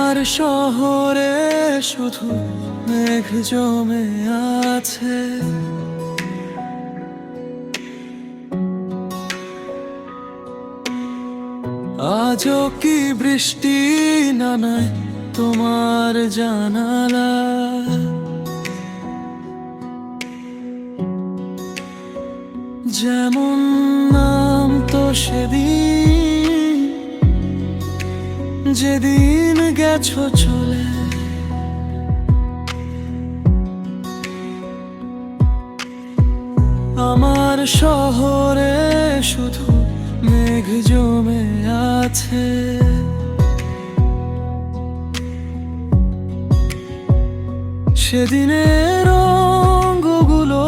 আমার শহরে শুধু মেঘ জমে আছে, আজও কি বৃষ্টি নানায় তোমার জানালা? যেমন নাম তো সেদিন, যেদিন গেছো চলে। আমার শহরে শুধু মেঘ জমে আছে, সেদিনের রঙগুলো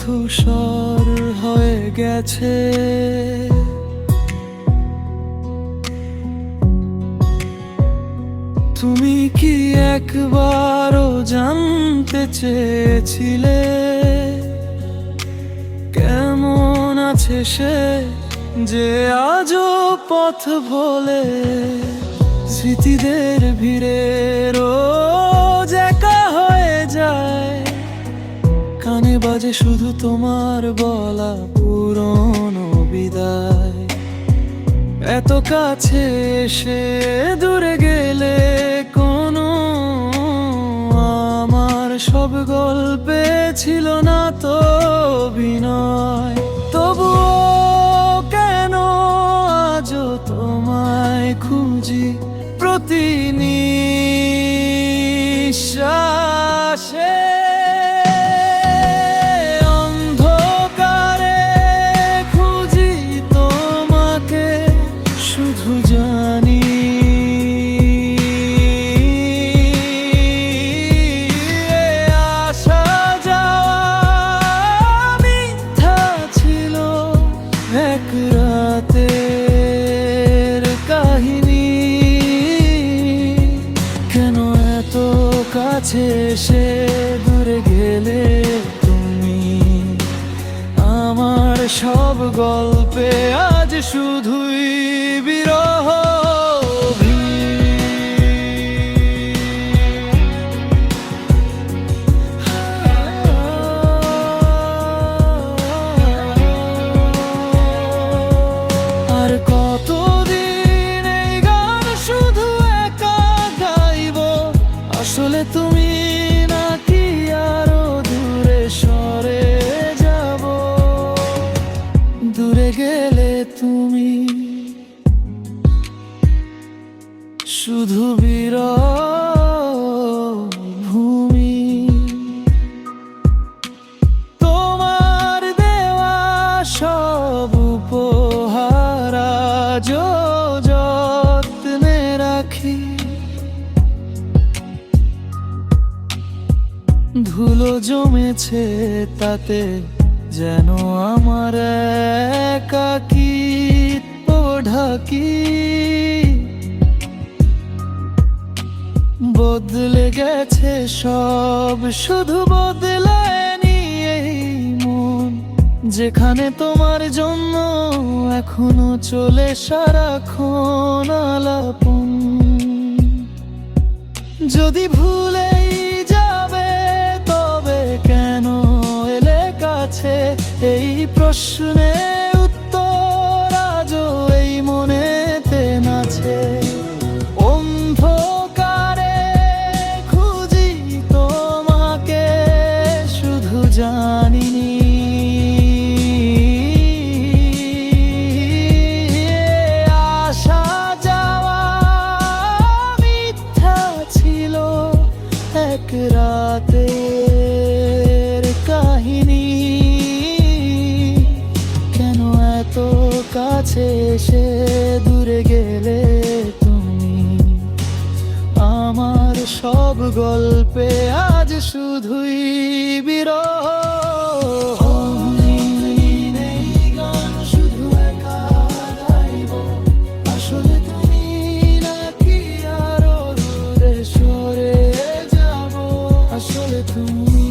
ধূসর হয়ে গেছে। তুমি কি একবারও জানতে চেয়েছিলে কেমন আছে সে, যে আজও পথ ভোলে স্মৃতিদের ভিড়ে রোজ একা হয়ে যায়? কানে বাজে শুধু তোমার বলা পুরনো বিদায়। এত কাছে এসে দূরে গেলে কোনো আমার সব গল্পে ছিল না তো অভিনয়। তবুও কেন আজও তোমায় খুঁজি প্রতি নিঃশ্বাসে। অন্ধকারে খুঁজি তোমাকে, শুধু জানি আসা যাওয়া মিথ্যা ছিল, এক রাতের কাহিনী। কেন এত কাছে এসে দূরে গেলে তুমি? আমার সব গল্পে আজ শুধুই বিরহ। আর কতদিন এই গান শুধু একা গাইব? আসলে তুমি নাকি আরো দূরে সরে যাব? দূরে গেলে তুমি শুধু বিরহ ভূমি। তোমার দেওয়া সব উপহার আজও যত্নে রাখি, ধুলো জমেছে তাতে যেন আমার একাকিত্ব ঢাকি। বদলে গেছে সব, শুধু বদলায়নি এই মন, যেখানে তোমার জন্য এখনো চলে সারাক্ষণ আলাপন। যদি ভুলেই যাবে তবে কেন এলে কাছে? এই প্রশ্নে উত্তর আজও এই মনেতে নাচে। অন্ধকারে খুঁজি তোমাকে, শুধু জানিনি আসা যাওয়া মিথ্যা ছিল, এক রাতের কাহিনী। কেন এত কাছে এসে দূরে গেলে তুমি? আমার সব গল্পে আজ শুধুই বিরহ। শুধু একা গাইব, আসলে তুমি নাকি আরো দূরে সরে যাব? আসলে তুমি